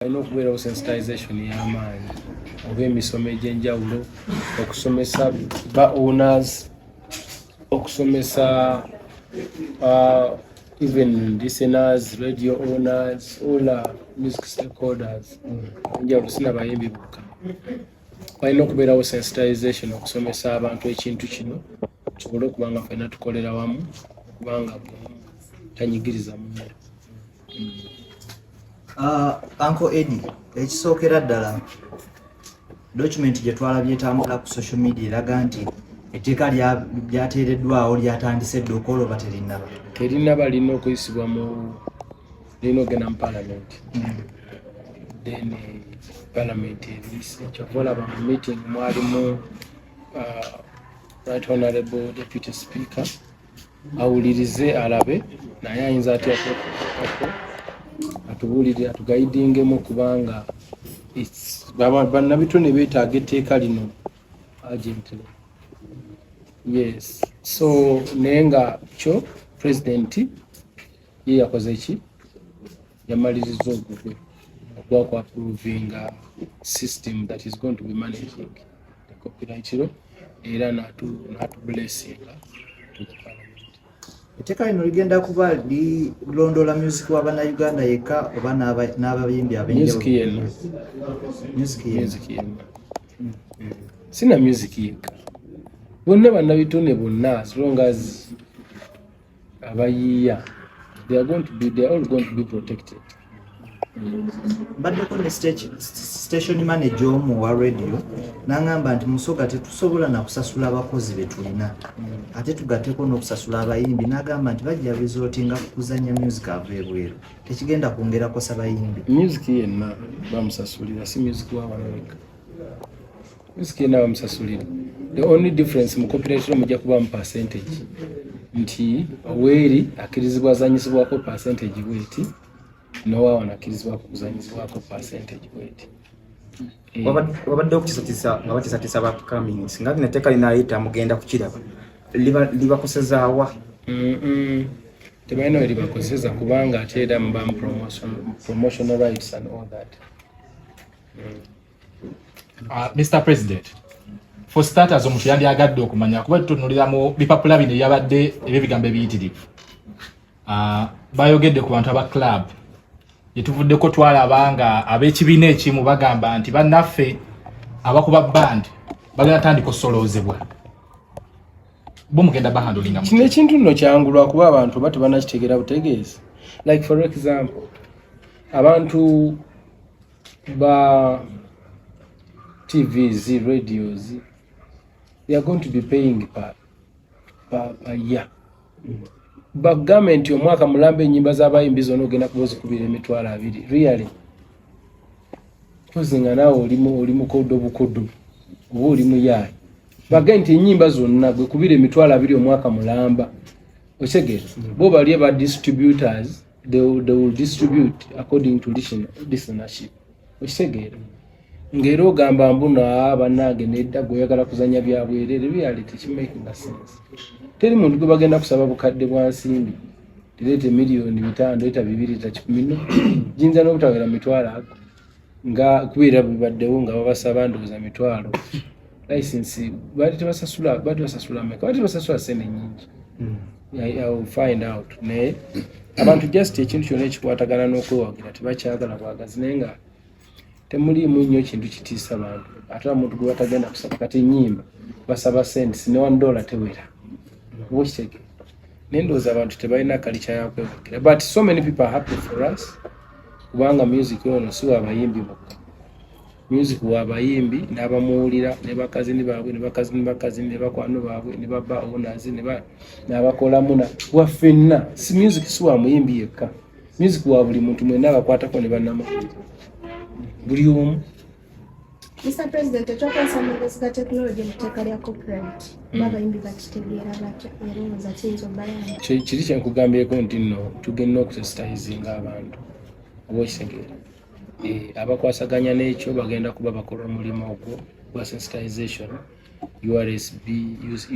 Alina okubeerawo sensitization y'amaanyi oba emisomo egy'enjawulo okusomesa ba owners okusomesa even listeners, radio owners, all music stakeholders enjawulo sina bayimbi bokka balina okubeerawo sensitization okusomesa abantu ekintu kino tusobole okuba nga ffenna tukolera wamu okubanga tanyigiriza munne. Uncle Eddie, ekisookera ddala document gye twalabye etambula ku social media eraga nti etteeka lyateereddwawo lyatandise dde okwolooba terinaba lina okuyisibwa lina ogenda mu parliament then parliament eriyise kyova olaba mu meeting mwalimu right honorable deputy speaker awulirize alabe naye ayinza atya atubuulire atugaidingemu kubanga bannabitone beetaaga etteeka lino urgently. Yes, so naye nga kyo president ye yakoze ki yamaliriza ogugwe ogwa ku approving system that is going to be managing the copyright law era natu blessinga to the parliament. Etteeka lino ligenda kuba lilondoola music wa bannayuganda yekka oba n'abayimbi abenjawulo? Music yenna. Sina music yekka. Bonna bannabitone bonna as long as abayiiya they are all going to be protected. Mbaddeko ne station manager omu wa radio n'angamba nti Musoga tetusobola na kusasula abakozi be tulina ate tugatteko n'okusasula abayimbi n'agamba nti bajja bizootinga kuzannya music ava ebweru tekigenda kwongerako sabayimbi. Music yenna bamusasulira si music wa America. Music yenna bamusasulira. The only difference mu copyright law mujja kuba mu percentage nti weeri akirizibwa azanyisibwako percentage bweti nowa wanakirizibwako kuzanyisibwako percentage bweti. Wabadde okukisatisa nga bakisatisa ba comings nga neteka linayita mugenda kukiraba libakosezaawa tebalina libakozesa kubanga ate era muba promotional rights and all that. Mr. President, for starters omuntu yandyagadde okumanya kuba tutunulira mu bipapula bino ebyabadde eby'ebigambo ebiyitirivu bayogedde ku bantu aba club yetuvuddeko twalaba nga ab'ekibiina ekimu bagamba nti bannaffe abakuba band bagenda tandika osoloozebwa bo mugenda bahandolinga kino ekintu nno kyangulwa kuba abantu oba tebannakitegeera butegeezi. Like for example abantu ba TVs, radios, they are going to be paying per year. But government omwaka mulambe ennyimba z'abayimbi zonna ogenda kuba ozikubira $200 really kozinga naawe oli mukoddo bukoddo oba oli muyaayi baga nti ennyimba zonna gwe kubira $200 omwaka mulamba okitegeera bo bali aba distributors they will distribute according to listenership okitegeera ngero ogamba mbuna bannange nedda goyagala kuzanya bya bwerere reality kimaking sense. Teri muntu gwe bagenda kusaba bukadde bwa nsimbi tirete miliyoni 5 eta 2 eta 10 jinza n'obutawera $200 nga kubira bibaddewo nga babasaba ndoza $200 license bali tebasasula meka bali tebasasula sente nyingi. I will find out ne abantu just ekintu kyonna ekikwatagana n'okwewagira tebakyagala bwagazi naye nga temuliimu nnyo kintu kitiisa bantu ate omuntu gwe batagenda kusaba kati ennyimba basaba sente ne $1 tewera wokitege nendooza abantu tebalina kalicha yakwewagira but so many people are happy for us kubanga music ono si wabayimbi bokka music wabayimbi n'abamuwulira ne bakazini baabwe ne bakwano baabwe ne baba owners n'abakolamu waffenna si music si wa muyimbi yekka music wa buli muntu mwenna abakwatako ne bannamawulire buli omu. Mr. President, ochokwasa amagezi ga technology mu tteeka lya copyright babayimbi bakitegeera batya erowooza kiyinza obbayamba kiri kyenkugambyeko nti nno tugenda okusensitizinga abantu oba okitegeera abakwasaganya n'ekyo bagenda kuba bakola omulimu ogwo gwa sensitization URSB,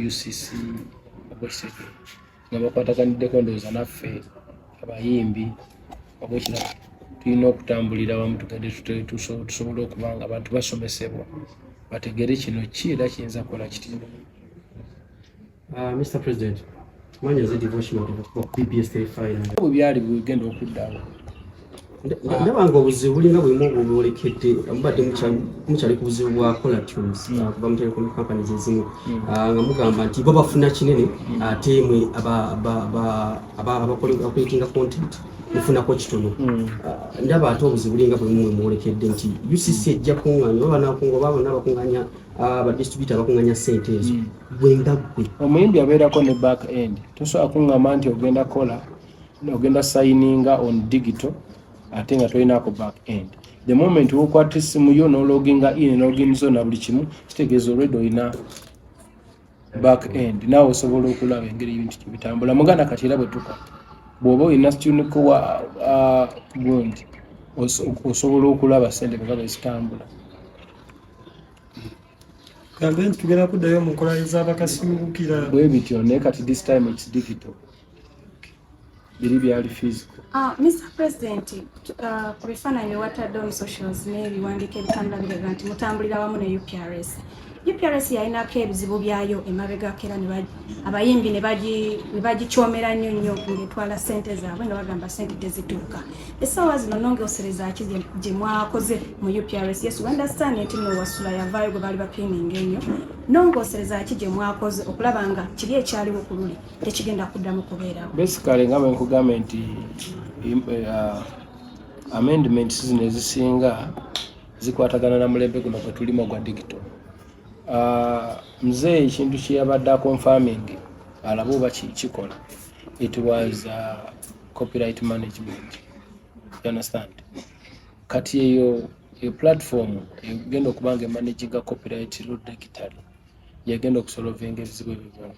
UCC oba okitegeera nga bakwataganiddeko ndowooza naffe abayimbi oba okiraba tulina okutambulira wamu tugende tusobole okuba nga abantu basomesebwa bategere kino ki era kiyinza kukola kityo. Mr. President, manya the devotion of BBS 35 bwe byali bigenda okuddawo ndabanga obuzibu bulinga bwemu bwolekedde mubadde mukyali ku buzibu bwa colatums kuva mu telecom companies ezimu nga mugamba nti bo bafuna kinene ate mwe abakolekinga content mufunako kitono. Ndaba ate obuzibu bulinga bwemu bwolekedde nti UCC ejja kuŋŋaanya oba nakunga oba bonna bakunganya abadistributor bakunganya ssente ezo bwenga gwe omuyimbi abeerako ne back end tosobola kuŋŋamba nti ogenda kola ogenda signinga on digital ate nga tolinako back end. The moment wokwata essimu yo nologinga in login zo na buli kimu kitegeeza already olina back end naawe osobola okulaba engeri ebintu kibitambula. Muganda kati era bwe tukola bw'oba olina student wa gundi osobola okulaba ssente nga bwezitambula. Kambe tugenda kuddayo mu nkola ez'abakasimbukira bwe bityo naye kati this time it's digital biri byali physical. Mr. President, ku bifaananyi watadde mu socials n'ebiwandiiko ebitambula biraga nti mutambulira wamu ne UPRS. UPRS yalinako ebizibu byayo emabegako era abayimbi ne bagikyomera nnyo ng'etwala ssente zaabwe nga bagamba ssente tezituuka. Essaawa zino nongeosereza ki gye mwakoze mu UPRS? Yes, we understand nti nno Wasula yavaayo gwe baali bapininga ennyo. Nongeosereza ki gye mwakoze okulaba nga kiri ekyaliwo ku luli tekigenda kuddamu kubeerawo? Basically nga bwe nkugamba nti amendments zino ezisinga zikwatagana na mulembe guno gwe tulimu gwa digital. Mzee ekintu kye yabadde confirming alaba oba kikola. It was copyright management. You understand? Kati eyo platform egenda okubanga managinga copyright digitally yagenda okusolvinga ebizibu ebyo byonna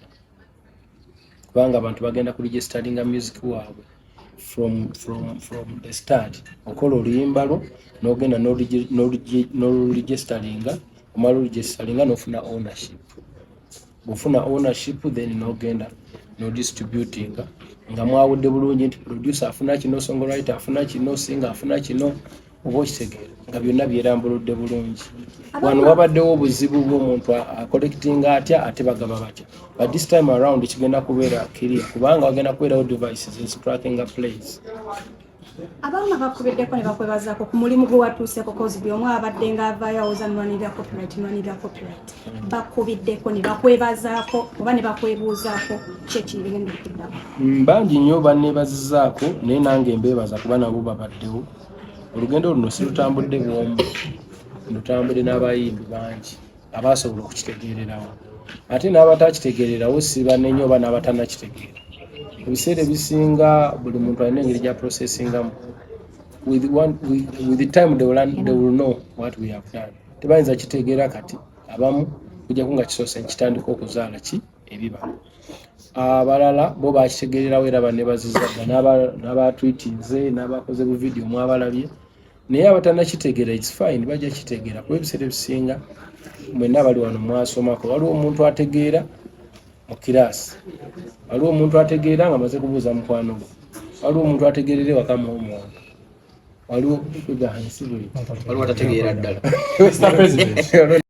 kubanga abantu bagenda kuregisteringa music waabwe from the start. Okola oluyimba lwo n'ogenda n'oluregisteringa omala oluregisteringa n'ofuna ownership. Bw'ofuna ownership then n'ogenda n'odistributinga nga mwawudde bulungi nti producer afuna kino, songwriter afuna kino, singer afuna kino, oba okitegeera nga byonna byerambuludde bulungi. Wano wabaddewo obuzibu bw'omuntu acollectinga atya ate bagaba batya, but this time around kigenda kubeera clear kubanga wagenda kubeerawo devices ezitrackinga plays. Abamu bakubiddeko ne bakwebazaako ku mulimu gwe watuuseeko kozi buli omu abadde ng'avaayo awooza nwanirira copyright bakubiddeko ne bakwebazaako oba ne bakwebuuzaako ki ekiri bigenda okuddamu? Bangi nnyo banneebazizaako naye nange mbeebaza kuba nabo babaddewo. Olugendo luno silutambudde bwomu, lutambudde n'abayimbi bangi abaasobola okukitegeererawo ate n'abatakitegeererawo si banene oba n'abatanakitegeera. Ebiseera ebisinga buli muntu alina engeri gya processingamu. With the time they will know what we have done. Tebayinza kitegeera kati abamu kujjako nga kisoose nkitandika okuzaala ki ebibala. Abalala bo bakitegeererawo era banneebazizzaga n'abatweetinze n'abakoze bu video mwabalabye naye abatanakitegeera it's fine bajja kitegeera kuba ebiseera ebisinga mwenna bali wano mwasomako waliwo omuntu ategeera mu kiraasi, waliwo omuntu ategeera nga amaze kubuuza mukwano gwe, waliwo omuntu ategeerera ewaka mu omwana, waliwo atategeera ddala. Mr. President.